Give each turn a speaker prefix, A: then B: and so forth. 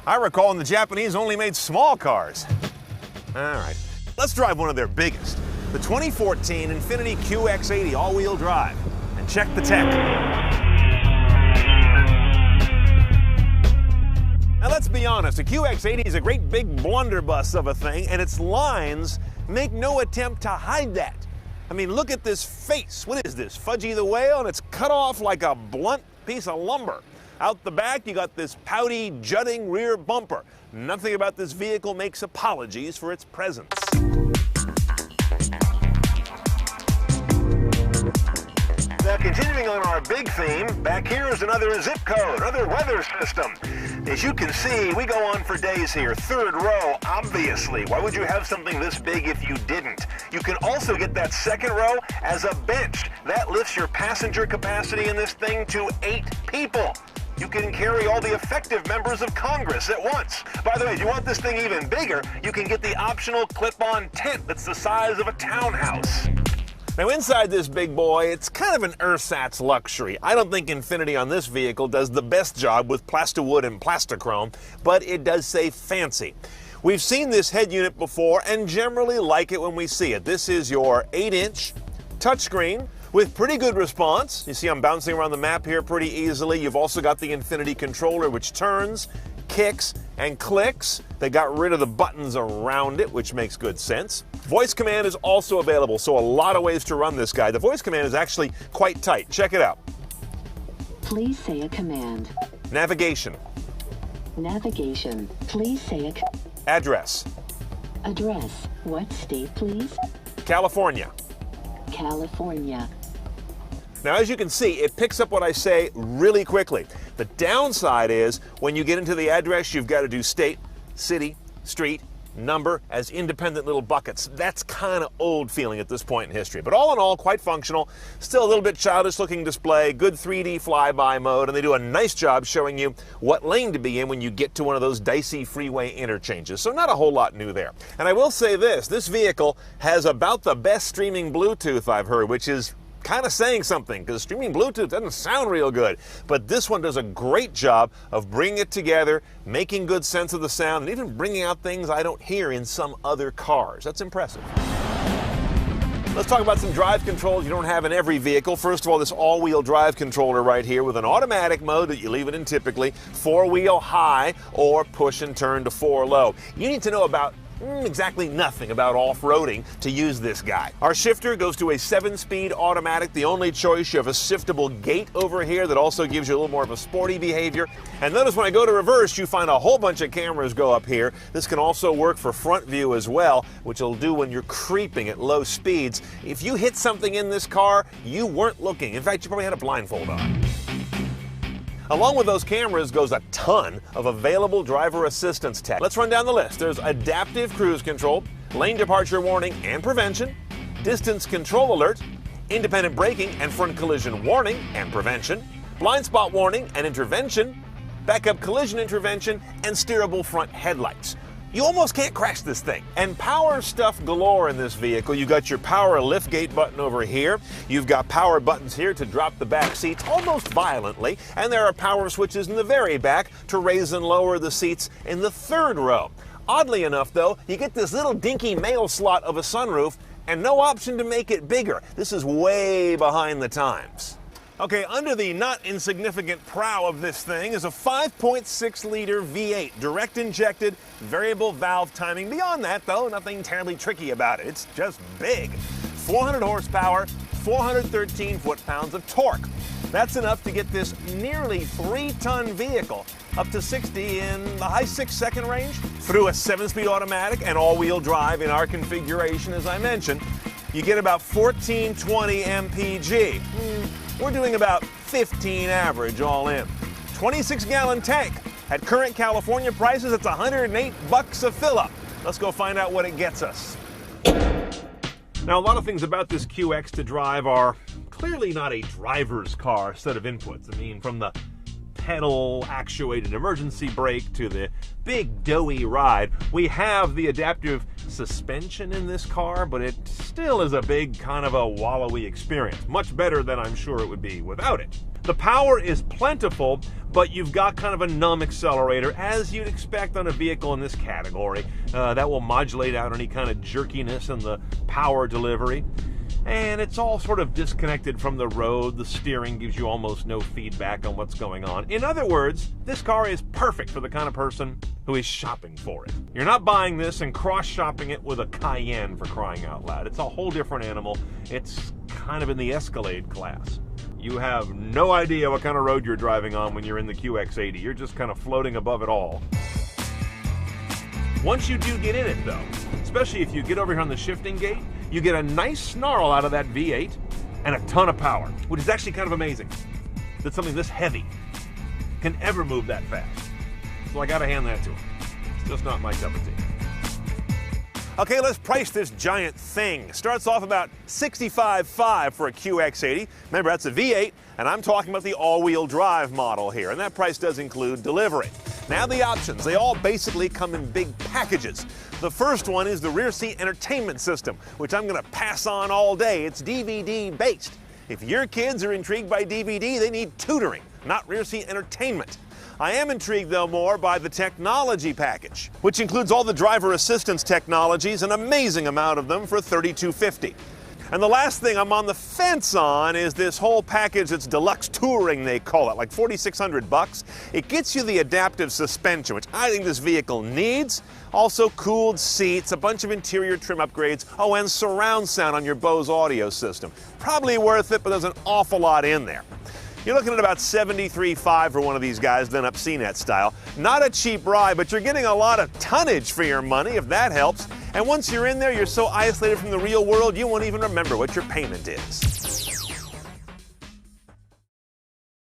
A: I recall when the Japanese only made small cars. All right, let's drive one of their biggest, the 2014 Infiniti QX80 all-wheel drive, and check the tech. Now let's be honest, a QX80 is a great big blunderbuss of a thing, and its lines make no attempt to hide that. I mean, look at this face. What is this, Fudgy the Whale? And it's cut off like a blunt piece of lumber. Out the back, you got this pouty, jutting rear bumper. Nothing about this vehicle makes apologies for its presence. Now, continuing on our big theme, back here is another zip code, another weather system. As you can see, we go on for days here. Third row, obviously. Why would you have something this big if you didn't? You can also get that second row as a bench. That lifts your passenger capacity in this thing to 8 people. You can carry all the effective members of Congress at once. By the way, if you want this thing even bigger, you can get the optional clip-on tent that's the size of a townhouse. Now inside this big boy, it's kind of an ersatz luxury. I don't think Infiniti on this vehicle does the best job with plasterwood and plastichrome, but it does say fancy. We've seen this head unit before and generally like it when we see it. This is your 8-inch touchscreen with pretty good response. You see I'm bouncing around the map here pretty easily. You've also got the Infiniti controller, which turns, kicks, and clicks. They got rid of the buttons around it, which makes good sense. Voice command is also available, so a lot of ways to run this guy. The voice command is actually quite tight. Check it out.
B: Please say a command.
A: Navigation.
B: Navigation. Please say a
A: Address.
B: address. What state, please?
A: California.
B: California.
A: Now, as you can see, it picks up what I say really quickly. The downside is when you get into the address, you've got to do state, city, street, number as independent little buckets. That's kind of old feeling at this point in history. But all in all, quite functional. Still a little bit childish looking display, good 3D flyby mode, and they do a nice job showing you what lane to be in when you get to one of those dicey freeway interchanges. So not a whole lot new there. And I will say this vehicle has about the best streaming Bluetooth I've heard, which is kind of saying something, because streaming Bluetooth doesn't sound real good. But this one does a great job of bringing it together, making good sense of the sound, and even bringing out things I don't hear in some other cars. That's impressive. Let's talk about some drive controls you don't have in every vehicle. First of all, this all-wheel drive controller right here with an automatic mode that you leave it in typically, 4-wheel high or push and turn to 4 low. You need to know about exactly nothing about off-roading to use this guy. Our shifter goes to a 7-speed automatic. The only choice, you have a shiftable gate over here that also gives you a little more of a sporty behavior. And notice when I go to reverse, you find a whole bunch of cameras go up here. This can also work for front view as well, which will do when you're creeping at low speeds. If you hit something in this car, you weren't looking. In fact, you probably had a blindfold on. Along with those cameras goes a ton of available driver assistance tech. Let's run down the list. There's adaptive cruise control, lane departure warning and prevention, distance control alert, independent braking and front collision warning and prevention, blind spot warning and intervention, backup collision intervention, and steerable front headlights. You almost can't crash this thing. And power stuff galore in this vehicle. You got your power liftgate button over here. You've got power buttons here to drop the back seats almost violently. And there are power switches in the very back to raise and lower the seats in the 3rd row. Oddly enough, though, you get this little dinky mail slot of a sunroof and no option to make it bigger. This is way behind the times. Okay, under the not insignificant prow of this thing is a 5.6-liter V8, direct injected, variable valve timing. Beyond that, though, nothing terribly tricky about it. It's just big. 400 horsepower, 413 foot-pounds of torque. That's enough to get this nearly 3-ton vehicle up to 60 in the high 6-second range. Through a 7-speed automatic and all-wheel drive in our configuration, as I mentioned, you get about 1420 mpg. We're doing about 15 average all in. 26-gallon tank. At current California prices, it's $108 a fill-up. Let's go find out what it gets us. Now, a lot of things about this QX to drive are clearly not a driver's car set of inputs. I mean, from the pedal actuated emergency brake to the big doughy ride. We have the adaptive suspension in this car, but it still is a big kind of a wallowy experience. Much better than I'm sure it would be without it. The power is plentiful, but you've got kind of a numb accelerator, as you'd expect on a vehicle in this category. That will modulate out any kind of jerkiness in the power delivery. And it's all sort of disconnected from the road. The steering gives you almost no feedback on what's going on. In other words, this car is perfect for the kind of person who is shopping for it. You're not buying this and cross-shopping it with a Cayenne, for crying out loud. It's a whole different animal. It's kind of in the Escalade class. You have no idea what kind of road you're driving on when you're in the QX80. You're just kind of floating above it all. Once you do get in it, though, especially if you get over here on the shifting gate, you get a nice snarl out of that V8 and a ton of power, which is actually kind of amazing that something this heavy can ever move that fast. So I gotta hand that to him. It's just not my cup of tea. Okay, let's price this giant thing. Starts off about $65,500 for a QX80. Remember, that's a V8, and I'm talking about the all-wheel drive model here, and that price does include delivery. Now the options, they all basically come in big packages. The first one is the rear seat entertainment system, which I'm gonna pass on all day. It's DVD based. If your kids are intrigued by DVD, they need tutoring, not rear seat entertainment. I am intrigued, though, more by the technology package, which includes all the driver assistance technologies, an amazing amount of them, for $3,250. And the last thing I'm on the fence on is this whole package that's deluxe touring, they call it, like $4,600. It gets you the adaptive suspension, which I think this vehicle needs. Also cooled seats, a bunch of interior trim upgrades, oh, and surround sound on your Bose audio system. Probably worth it, but there's an awful lot in there. You're looking at about $73,500 for one of these guys done up CNET style. Not a cheap ride, but you're getting a lot of tonnage for your money, if that helps. And once you're in there, you're so isolated from the real world, you won't even remember what your payment is.